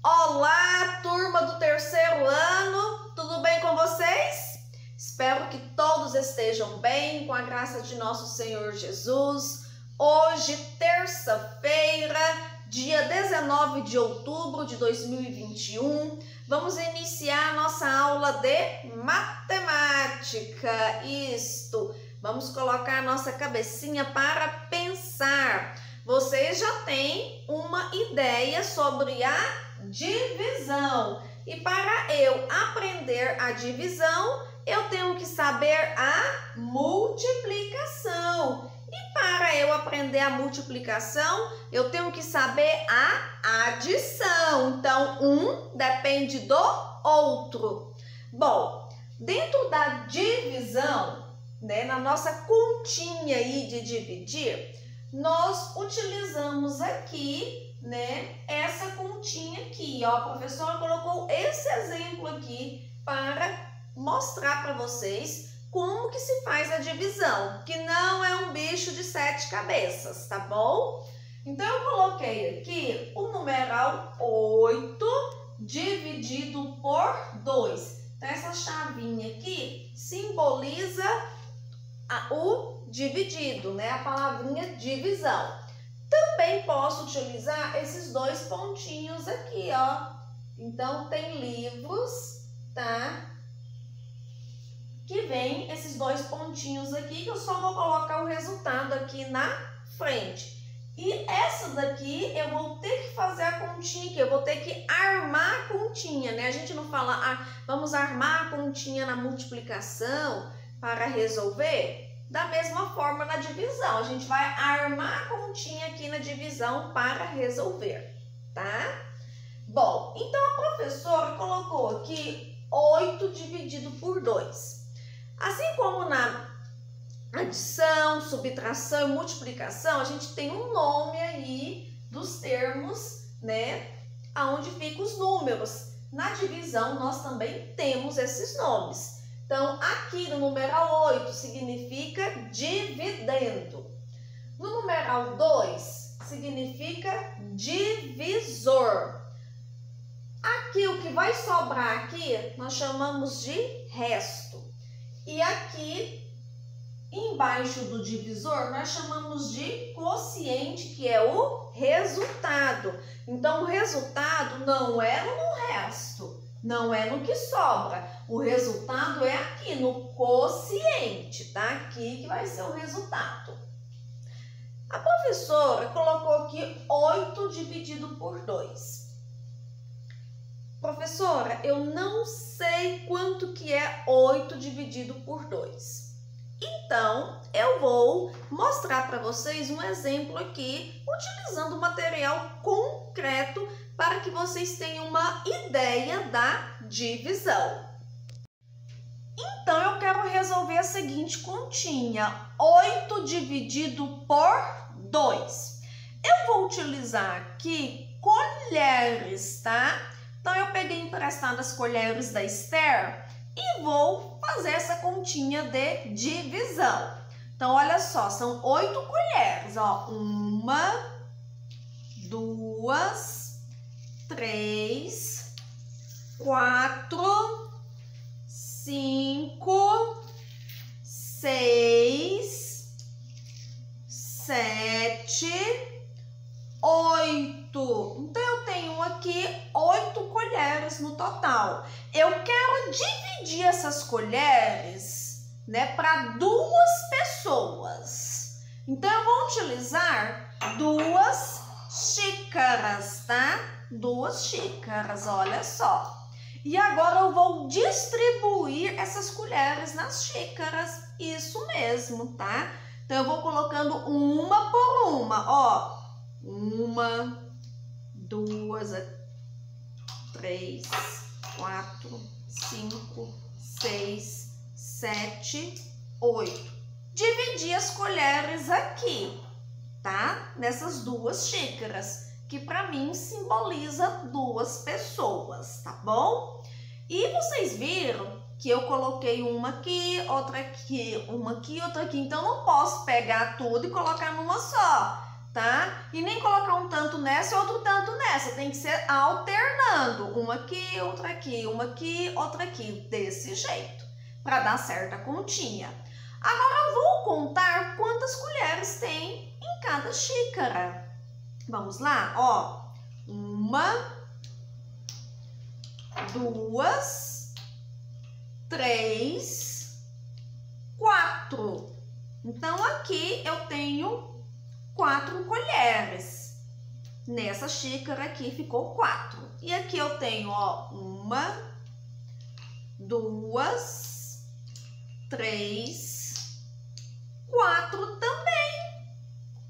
Olá, turma do terceiro ano, tudo bem com vocês? Espero que todos estejam bem, com a graça de nosso Senhor Jesus. Hoje, terça-feira, dia 19 de outubro de 2021, vamos iniciar a nossa aula de matemática. Vamos colocar a nossa cabecinha para pensar. Vocês já têm uma ideia sobre a divisão. E para eu aprender a divisão, eu tenho que saber a multiplicação. E para eu aprender a multiplicação, eu tenho que saber a adição. Então, um depende do outro. Bom, dentro da divisão, na nossa continha aí de dividir, nós utilizamos aqui, essa continha aqui, ó. A professora colocou esse exemplo aqui para mostrar para vocês como que se faz a divisão, que não é um bicho de 7 cabeças, tá bom? Então, eu coloquei aqui o numeral 8 dividido por 2. Então, essa chavinha aqui simboliza o dividido, a palavrinha divisão. Também posso utilizar esses dois pontinhos aqui, ó. Então, tem livros, tá? Que vem esses dois pontinhos aqui, que eu só vou colocar o resultado aqui na frente. E essa daqui, eu vou ter que fazer a continha aqui, eu vou ter que armar a continha, A gente não fala, vamos armar a continha na multiplicação para resolver. Da mesma forma na divisão, a gente vai armar a continha aqui na divisão para resolver, tá? Bom, então a professora colocou aqui 8 dividido por 2. Assim como na adição, subtração e multiplicação, a gente tem um nome aí dos termos, aonde ficam os números. Na divisão, nós também temos esses nomes. Então, aqui no numeral 8 significa dividendo. No numeral 2 significa divisor. Aqui, o que vai sobrar aqui, nós chamamos de resto. E aqui, embaixo do divisor, nós chamamos de quociente, que é o resultado. Então, o resultado não é no resto. Não é no que sobra, o resultado é aqui no quociente, tá? Aqui que vai ser o resultado. A professora colocou aqui 8 dividido por 2. Professora, eu não sei quanto que é 8 dividido por 2. Então, eu vou mostrar para vocês um exemplo aqui, utilizando material concreto, para que vocês tenham uma ideia da divisão. Então, eu quero resolver a seguinte continha, 8 dividido por 2. Eu vou utilizar aqui colheres, tá? Então, eu peguei emprestadas as colheres da Esther e vou fazer essa continha de divisão. Então, olha só, são 8 colheres, ó. 1, 2, 3, 4, 5, 6, 7, 8. Então, eu tenho aqui 8 colheres no total. Eu quero dividir essas colheres, para 2 pessoas. Então, eu vou utilizar 2 xícaras, tá? 2 xícaras, olha só. E agora eu vou distribuir essas colheres nas xícaras, isso mesmo, tá? Então, eu vou colocando uma por uma, ó. 1, 2, 3, 4, 5, 6, 7, 8. Dividi as colheres aqui, tá? Nessas 2 xícaras, que para mim simboliza 2 pessoas, tá bom? E vocês viram que eu coloquei uma aqui, outra aqui, uma aqui, outra aqui. Então, não posso pegar tudo e colocar numa só. tá? E nem colocar um tanto nessa e outro tanto nessa. Tem que ser alternando. Uma aqui, outra aqui, uma aqui, outra aqui. Desse jeito, para dar certa continha. Agora eu vou contar quantas colheres tem em cada xícara. Vamos lá, ó. 1, 2, 3, 4. Então, aqui eu tenho 4 colheres. Nessa xícara aqui ficou 4. E aqui eu tenho, ó, 1, 2, 3, 4 também.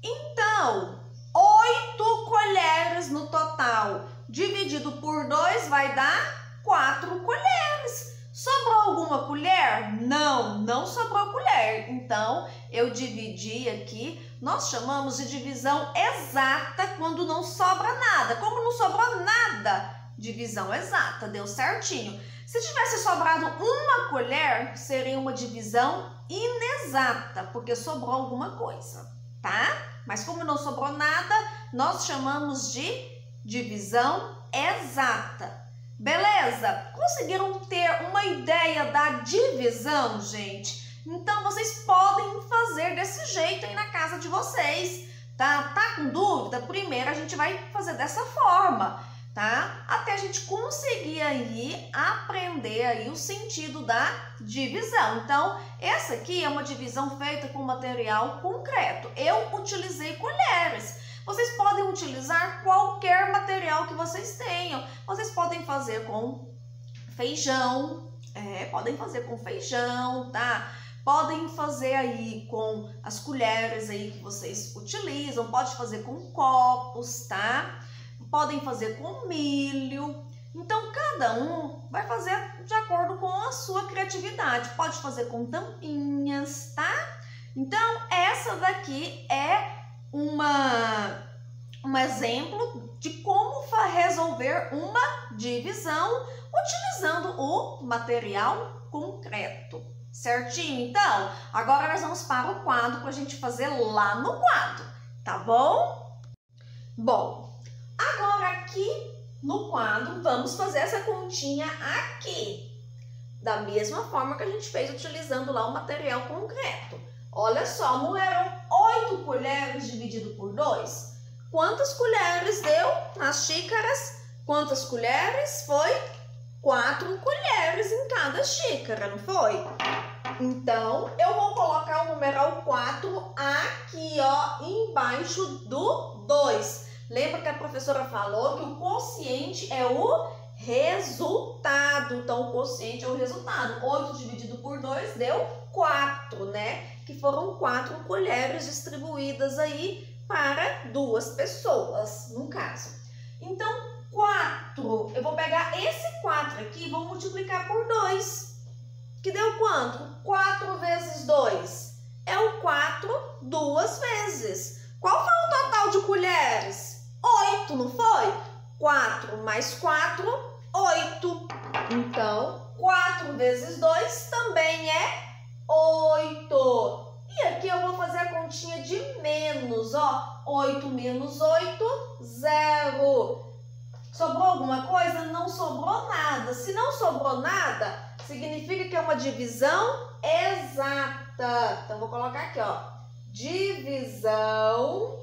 Então, 8 colheres no total. Dividido por 2 vai dar 4 colheres. Sobrou alguma colher? Não, não sobrou colher. Então, eu dividi aqui. Nós chamamos de divisão exata quando não sobra nada. Como não sobrou nada, divisão exata, deu certinho. Se tivesse sobrado uma colher, seria uma divisão inexata, porque sobrou alguma coisa, tá? Mas como não sobrou nada, nós chamamos de divisão exata. Beleza? Conseguiram ter uma ideia da divisão, gente? Então, vocês podem fazer desse jeito aí na casa de vocês, tá? Tá com dúvida? Primeiro, a gente vai fazer dessa forma, tá? Até a gente conseguir aí aprender aí o sentido da divisão. Então, essa aqui é uma divisão feita com material concreto. Eu utilizei colheres. Vocês podem utilizar qualquer material que vocês tenham. Vocês podem fazer com feijão, podem fazer com feijão, tá? Podem fazer aí com as colheres aí que vocês utilizam, pode fazer com copos, tá? Podem fazer com milho. Então, cada um vai fazer de acordo com a sua criatividade. Pode fazer com tampinhas, tá? Então, essa daqui é um exemplo de como resolver uma divisão utilizando o material concreto, certinho? Então, agora nós vamos para o quadro para a gente fazer lá no quadro, tá bom? Bom, agora aqui no quadro vamos fazer essa continha aqui, da mesma forma que a gente fez utilizando lá o material concreto. Olha só, não eram 8 colheres dividido por 2? Quantas colheres deu nas xícaras? Quantas colheres? Foi 4 colheres em cada xícara, não foi? Então, eu vou colocar o numeral 4 aqui, ó, embaixo do 2. Lembra que a professora falou que o quociente é o resultado. Então, o quociente é o resultado. 8 dividido por 2 deu 4, né? Que foram 4 colheres distribuídas aí para 2 pessoas, no caso. Então, 4, eu vou pegar esse 4 aqui e vou multiplicar por 2. Que deu quanto? 4 vezes 2 é o 4 2 vezes. Qual foi o total de colheres? 8, não foi? 4 mais 4, 8. Então, 4 vezes 2 também é 8. E aqui eu vou fazer a continha de menos, ó. 8 menos 8, 0. Sobrou alguma coisa? Não sobrou nada. Se não sobrou nada, significa que é uma divisão exata. Então, vou colocar aqui, ó. Divisão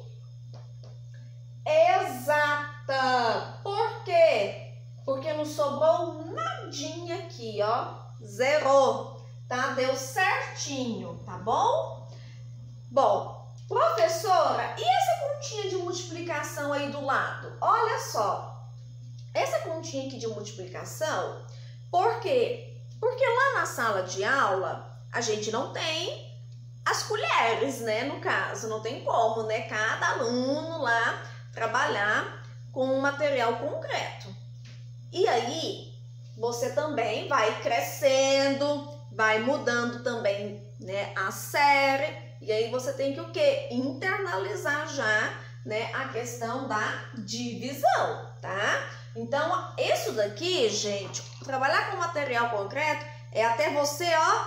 exata. Por quê? Porque não sobrou nadinha aqui, ó. Zerou. Tá? Deu certinho, tá bom? Bom, professora, e essa continha de multiplicação aí do lado? Olha só, essa continha aqui de multiplicação, por quê? Porque lá na sala de aula, a gente não tem as colheres, né? No caso, não tem como, né? Cada aluno lá trabalhar com um material concreto. E aí, você também vai crescendo, vai mudando também, né, a série, e aí você tem que o quê? Internalizar já, né, a questão da divisão, tá? Então, isso daqui, gente, trabalhar com material concreto é até você, ó,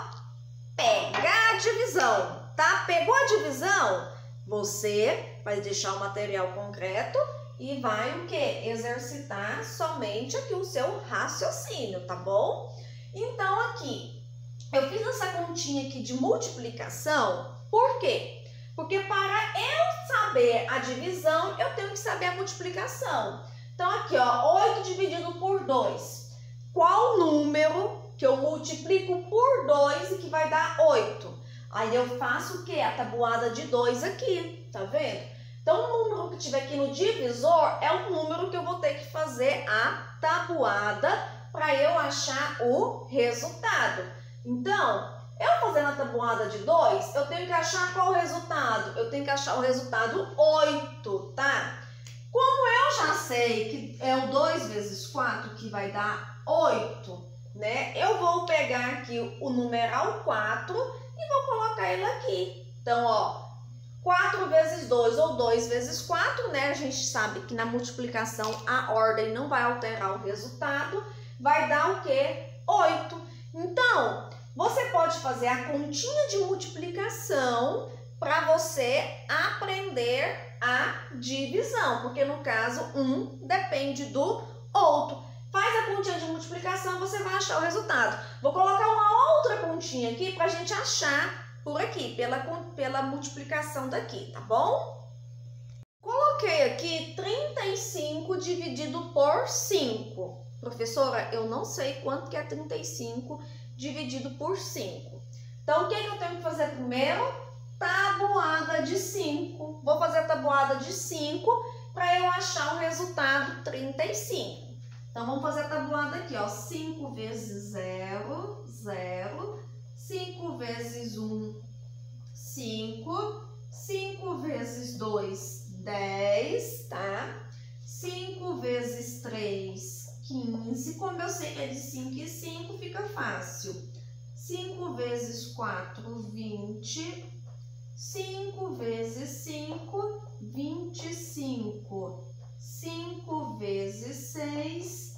pegar a divisão, tá? Pegou a divisão, você Vai deixar o material concreto e vai o quê? Exercitar somente aqui o seu raciocínio, tá bom? Então, aqui, eu fiz essa continha aqui de multiplicação, por quê? Porque para eu saber a divisão, eu tenho que saber a multiplicação. Então, aqui, ó, 8 dividido por 2. Qual número que eu multiplico por 2 e que vai dar 8? Aí eu faço o quê? A tabuada de 2 aqui, tá vendo? Então, o número que tiver aqui no divisor é o número que eu vou ter que fazer a tabuada para eu achar o resultado. Então, eu fazendo a tabuada de 2, eu tenho que achar qual o resultado? Eu tenho que achar o resultado 8, tá? Como eu já sei que é o 2 vezes 4 que vai dar 8, né? Eu vou pegar aqui o numeral 4 e vou colocar ele aqui. Então, ó, 4 vezes 2 ou 2 vezes 4, né? A gente sabe que na multiplicação a ordem não vai alterar o resultado. Vai dar o quê? 8. Então, você pode fazer a continha de multiplicação para você aprender a divisão, porque no caso, um depende do outro. Faz a continha de multiplicação, você vai achar o resultado. Vou colocar uma outra continha aqui para a gente achar por aqui, pela multiplicação daqui, tá bom? Coloquei aqui 35 dividido por 5. Professora, eu não sei quanto que é 35 dividido por 5. Então, o que eu tenho que fazer primeiro? Tabuada de 5. Vou fazer a tabuada de 5 para eu achar o resultado 35. Então, vamos fazer a tabuada aqui, ó. 5 vezes 0, 0. 5 vezes 1, 5. 5 vezes 2, 10, tá? 5 vezes 3, 15. Como eu sei que é de 5 e 5, fica fácil. 5 vezes 4, 20. 5 vezes 5, 25. 5 vezes 6,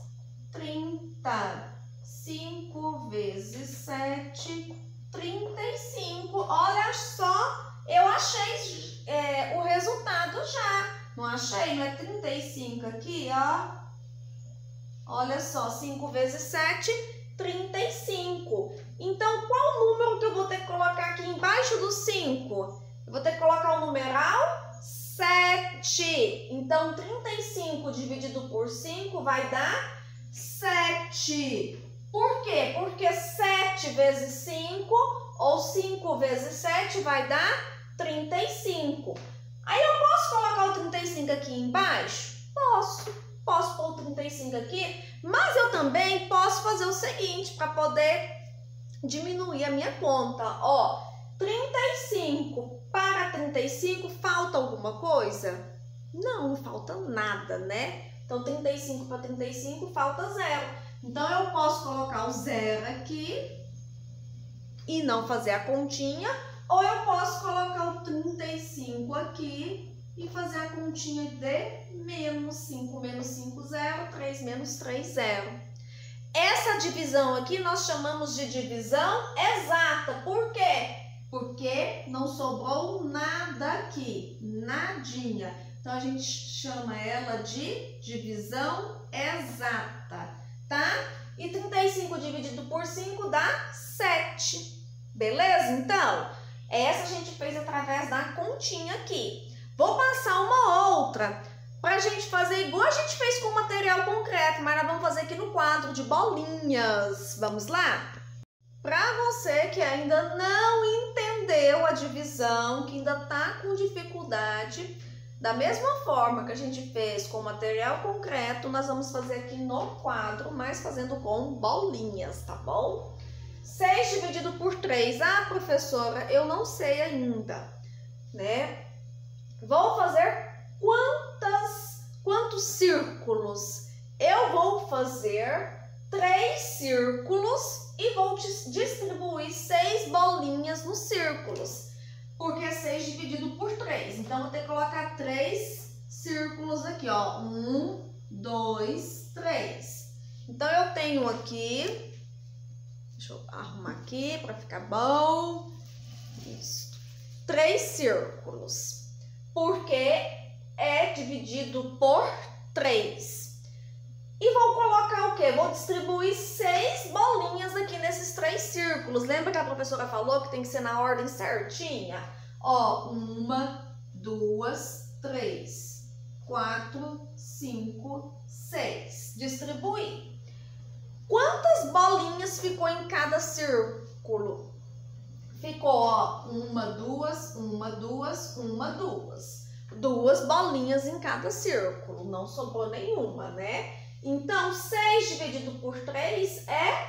30. 5 vezes 7, 35. Olha só, eu achei o resultado já. Não achei? Não é 35 aqui, ó. Olha só, 5 vezes 7, 35. Então, qual número que eu vou ter que colocar aqui embaixo do 5? Eu vou ter que colocar o numeral 7. Então, 35 dividido por 5 vai dar 7. Por quê? Porque 7 vezes 5 ou 5 vezes 7 vai dar 35. Aí eu posso colocar o 35 aqui embaixo? Posso. Posso pôr o 35 aqui, mas eu também posso fazer o seguinte para poder diminuir a minha conta. Ó, 35 para 35 falta alguma coisa? Não, não falta nada, né? Então, 35 para 35 falta 0. Então, eu posso colocar o 0 aqui e não fazer a continha, ou eu posso colocar o 35 aqui e fazer a continha de menos 5 menos 5, 0, 3 menos 3, 0. Essa divisão aqui nós chamamos de divisão exata. Por quê? Porque não sobrou nada aqui, nadinha. Então, a gente chama ela de divisão exata, tá? E 35 dividido por 5 dá 7. Beleza? Então, essa a gente fez através da continha aqui. Vou passar uma outra para a gente fazer igual a gente fez com o material concreto, mas nós vamos fazer aqui no quadro de bolinhas. Vamos lá? Para você que ainda não entendeu a divisão, que ainda está com dificuldade, da mesma forma que a gente fez com o material concreto, nós vamos fazer aqui no quadro, mas fazendo com bolinhas, tá bom? 6 dividido por 3. Ah, professora, eu não sei ainda, né? Vou fazer quantos círculos? Eu vou fazer 3 círculos e vou distribuir 6 bolinhas nos círculos. Porque 6 dividido por 3. Então, vou ter que colocar 3 círculos aqui, ó. 1, 2, 3. Então, eu tenho aqui... Deixa eu arrumar aqui para ficar bom. Isso. 3 círculos. porque é dividido por 3. E vou colocar o quê? Vou distribuir 6 bolinhas aqui nesses 3 círculos. Lembra que a professora falou que tem que ser na ordem certinha? Ó, 1, 2, 3, 4, 5, 6. Distribuir. Quantas bolinhas ficou em cada círculo? Ficou, ó, 1, 2, 1, 2, 1, 2. 2 bolinhas em cada círculo. Não sobrou nenhuma, né? Então, 6 dividido por 3 é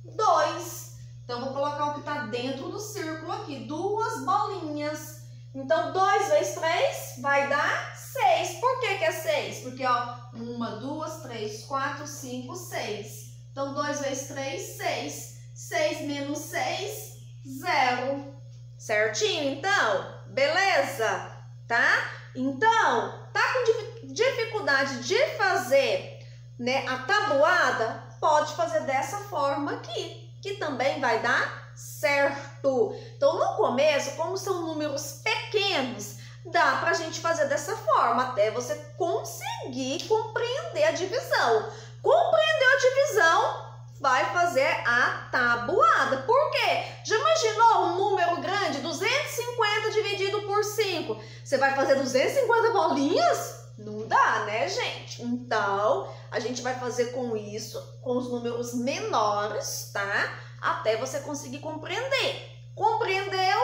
2. Então, vou colocar o que está dentro do círculo aqui. 2 bolinhas. Então, 2 vezes 3 vai dar 6. Por que que é 6? Porque, ó, 1, 2, 3, 4, 5, 6. Então, 2 vezes 3, 6. 6 menos 6, 0. Certinho, então? Beleza? Tá? Então, tá com dificuldade de fazer, né, a tabuada? Pode fazer dessa forma aqui, que também vai dar certo. Então, no começo, como são números pequenos, dá pra gente fazer dessa forma, até você conseguir compreender a divisão. Compreendeu a divisão, vai fazer a tabuada. Por quê? Já imaginou um número grande, 250 dividido por 5? Você vai fazer 250 bolinhas? Não dá, né, gente? Então, a gente vai fazer com isso, com os números menores, tá? Até você conseguir compreender. Compreendeu?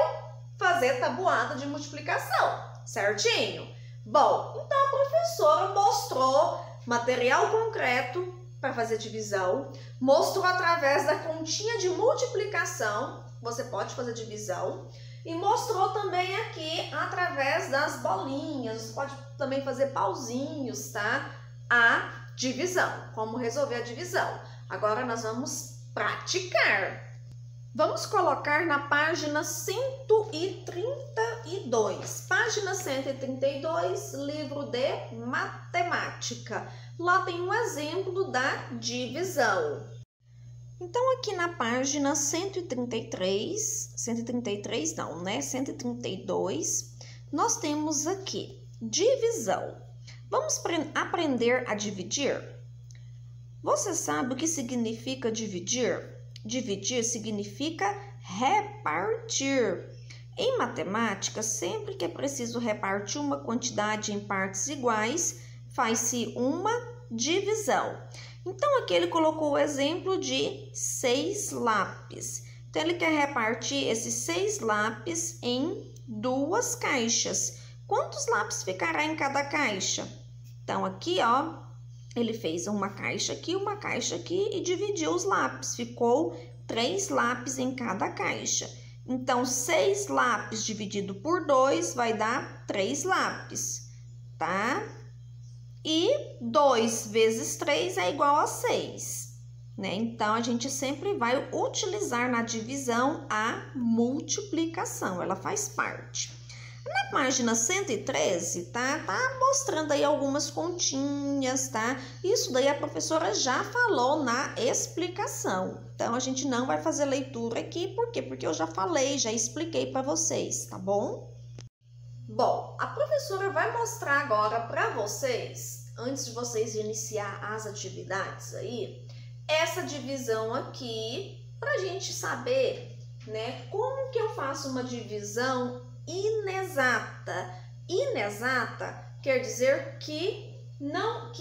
Fazer tabuada de multiplicação, certinho? Bom, então a professora mostrou material concreto para fazer divisão, mostrou através da continha de multiplicação, você pode fazer divisão, e mostrou também aqui através das bolinhas, você pode também fazer pauzinhos, tá? A divisão, como resolver a divisão. Agora nós vamos praticar. Vamos colocar na página 132. Página 132, livro de matemática. Lá tem um exemplo da divisão. Então, aqui na página 132, nós temos aqui divisão. Vamos aprender a dividir? Você sabe o que significa dividir? Dividir significa repartir. Em matemática, sempre que é preciso repartir uma quantidade em partes iguais, faz-se uma divisão. Então, aqui ele colocou o exemplo de 6 lápis. Então, ele quer repartir esses 6 lápis em 2 caixas. Quantos lápis ficará em cada caixa? Então, aqui, ó, ele fez uma caixa aqui e dividiu os lápis. Ficou 3 lápis em cada caixa. Então, 6 lápis dividido por 2 vai dar 3 lápis, tá? E 2 vezes 3 é igual a 6, né? Então, a gente sempre vai utilizar na divisão a multiplicação, ela faz parte. Na página 113, tá mostrando aí algumas continhas, tá? Isso daí a professora já falou na explicação. Então, a gente não vai fazer leitura aqui, por quê? Porque eu já falei, já expliquei para vocês, tá bom? Bom, a professora vai mostrar agora para vocês, antes de vocês iniciar as atividades aí, essa divisão aqui, pra gente saber, né, como que eu faço uma divisão inexata. Inexata quer dizer que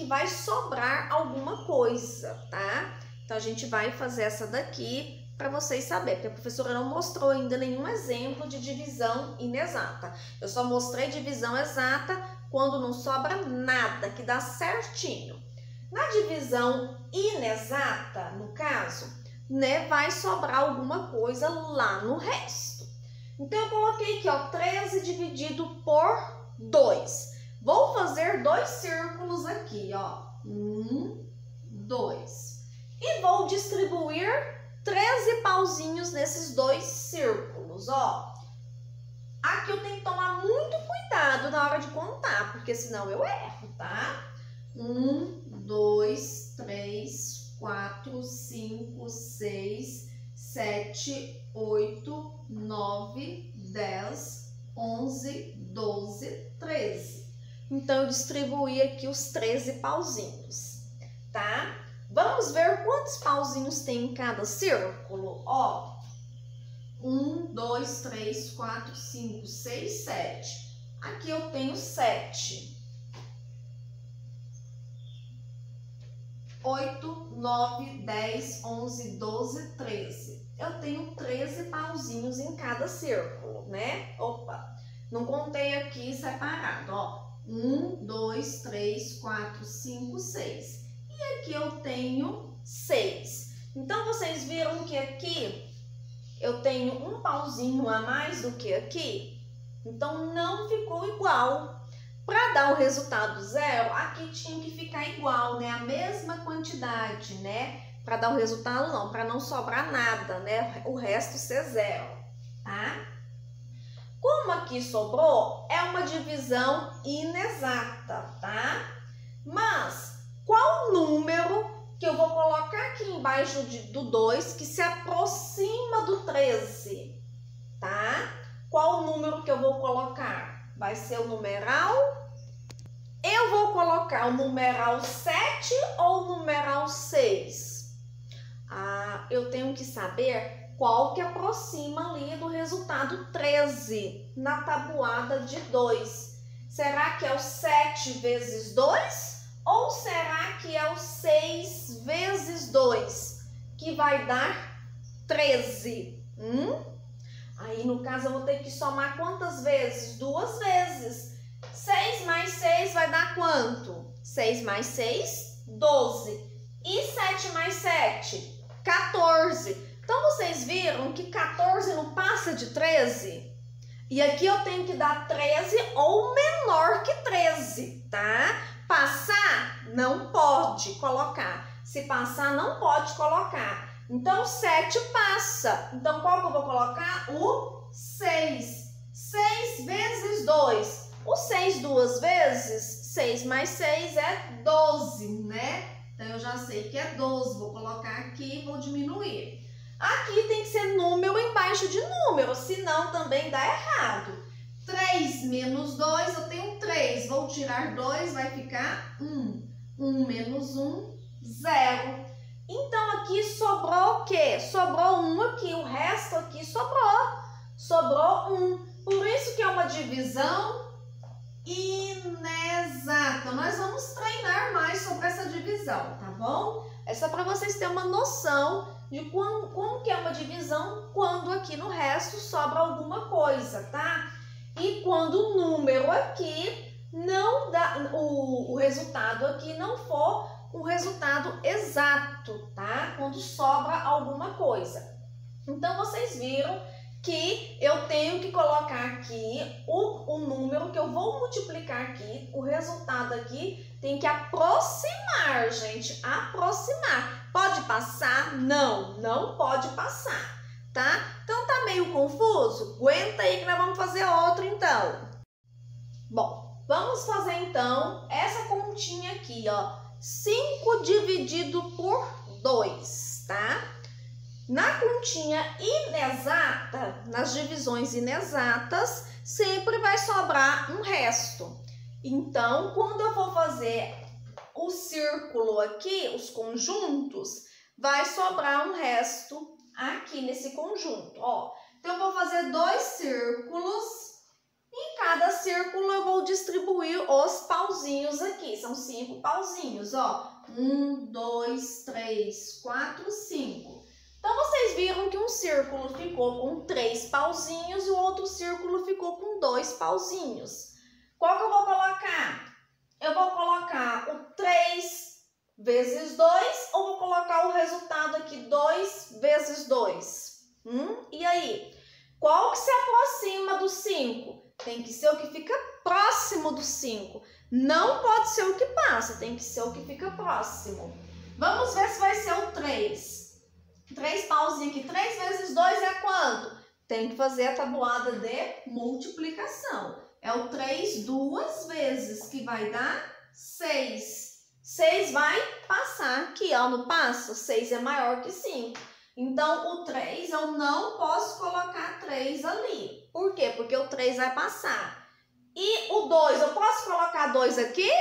vai sobrar alguma coisa, tá? Então, a gente vai fazer essa daqui para vocês saberem, porque a professora não mostrou ainda nenhum exemplo de divisão inexata. Eu só mostrei divisão exata quando não sobra nada, que dá certinho. Na divisão inexata, no caso, né, vai sobrar alguma coisa lá no resto. Então, eu coloquei aqui, ó, 13 dividido por 2. Vou fazer 2 círculos aqui, ó. 1, 2. E vou distribuir 13 pauzinhos nesses 2 círculos, ó. Aqui eu tenho que tomar muito cuidado na hora de contar, porque senão eu erro, tá? 1, 2, 3, 4, 5, 6, 7, 8, 9, 10, 11, 12, 13. Então, eu distribuí aqui os 13 pauzinhos, tá? Vamos ver quantos pauzinhos tem em cada círculo, ó. 1, 2, 3, 4, 5, 6, 7. Aqui eu tenho 7. 8, 9, 10, 11, 12, 13. Eu tenho 13 pauzinhos em cada círculo, né? Opa, não contei aqui separado, ó. 1, 2, 3, 4, 5, 6. E aqui eu tenho 6. Então, vocês viram que aqui eu tenho um pauzinho a mais do que aqui? Então, não ficou igual. Para dar o resultado zero, aqui tinha que ficar igual, né? A mesma quantidade, né? Para dar o resultado não, para não sobrar nada, né? O resto ser zero, tá? Como aqui sobrou, é uma divisão inexata, tá? Mas, qual número que eu vou colocar aqui embaixo do 2 que se aproxima do 13, tá? Qual número que eu vou colocar? Vai ser o numeral? Eu vou colocar o numeral 7 ou o numeral 6? Eu tenho que saber qual que aproxima ali do resultado 13 na tabuada de 2. Será que é o 7 vezes 2? Ou será que é o 6 vezes 2? Que vai dar 13. Aí, no caso, eu vou ter que somar quantas vezes? 2 vezes. 6 mais 6 vai dar quanto? 6 mais 6, 12. E 7 mais 7? 14. Então, vocês viram que 14 não passa de 13? E aqui eu tenho que dar 13 ou menor que 13, tá? Passar, não pode colocar. Se passar, não pode colocar. Então, 7 passa. Então, qual que eu vou colocar? O 6. 6 vezes 2. O 6 duas vezes, 6 mais 6 é 12, né? Então, eu já sei que é 12. Vou colocar aqui e vou diminuir. Aqui tem que ser número embaixo de número, senão também dá errado. 3 menos 2, eu tenho 3. Vou tirar 2, vai ficar 1. 1 menos 1, 0. Então, aqui sobrou o quê? Sobrou 1 aqui, o resto aqui sobrou. Sobrou 1. Por isso que é uma divisão inexata. Nós vamos treinar mais sobre essa divisão, tá bom? É só para vocês terem uma noção de como que é uma divisão quando aqui no resto sobra alguma coisa, tá? E quando o número aqui não dá, o resultado aqui não for um resultado exato, tá? Quando sobra alguma coisa. Então, vocês viram que eu tenho que colocar aqui o número que eu vou multiplicar aqui, o resultado aqui tem que aproximar, gente, aproximar. Pode passar? Não, não pode passar, tá? Então, tá meio confuso? Aguenta aí que nós vamos fazer outro, então. Bom, vamos fazer, então, essa continha aqui, ó. 5 dividido por 2, tá? Na continha inexata, nas divisões inexatas, sempre vai sobrar um resto. Então, quando eu for fazer o círculo aqui, os conjuntos, vai sobrar um resto aqui nesse conjunto, ó. Então, eu vou fazer 2 círculos. Em cada círculo eu vou distribuir os pauzinhos aqui. São 5 pauzinhos, ó. 1, 2, 3, 4, 5. Então, vocês viram que um círculo ficou com 3 pauzinhos e o outro círculo ficou com 2 pauzinhos. Qual que eu vou colocar? Eu vou colocar o 3 vezes 2 ou vou colocar o resultado aqui 2 vezes 2? E aí? Qual que se aproxima do 5? Tem que ser o que fica próximo do 5. Não pode ser o que passa, tem que ser o que fica próximo. Vamos ver se vai ser o 3. 3 pauzinhos aqui. 3 vezes 2 é quanto? Tem que fazer a tabuada de multiplicação. É o 3 duas vezes, que vai dar 6. 6 vai passar aqui, ó, não passa? 6 é maior que 5. Então, o 3 eu não posso colocar 3 ali. Por quê? Porque o 3 vai passar. E o 2, eu posso colocar 2 aqui?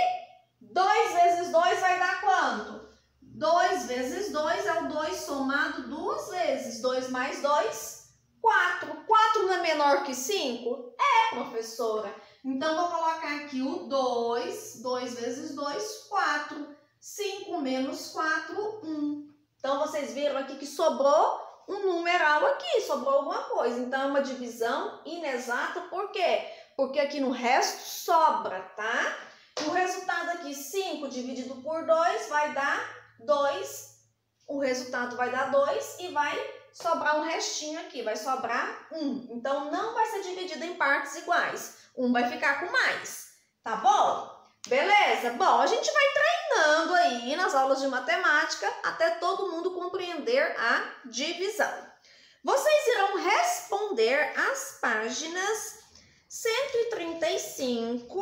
2 vezes 2 vai dar quanto? 2 vezes 2 é o 2 somado 2 vezes. 2 mais 2, 4. 4 não é menor que 5? É, professora. Então, vou colocar aqui o 2. 2 vezes 2, 4. 5 menos 4, 1. Então, vocês viram aqui que sobrou um numeral aqui, sobrou alguma coisa. Então, é uma divisão inexata. Por quê? Porque aqui no resto sobra, tá? O resultado aqui, 5 dividido por 2, vai dar 2. O resultado vai dar 2 e vai sobrar um restinho aqui, vai sobrar 1. Então, não vai ser dividido em partes iguais. Um vai ficar com mais, tá bom? Beleza? Bom, a gente vai treinando aí nas aulas de matemática até todo mundo compreender a divisão. Vocês irão responder as páginas 135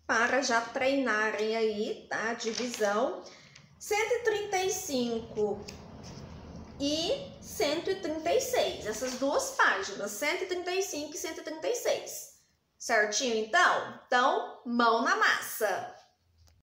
para já treinarem aí, tá? A divisão 135 e 136, essas duas páginas, 135 e 136. Certinho, então? Então, mão na massa.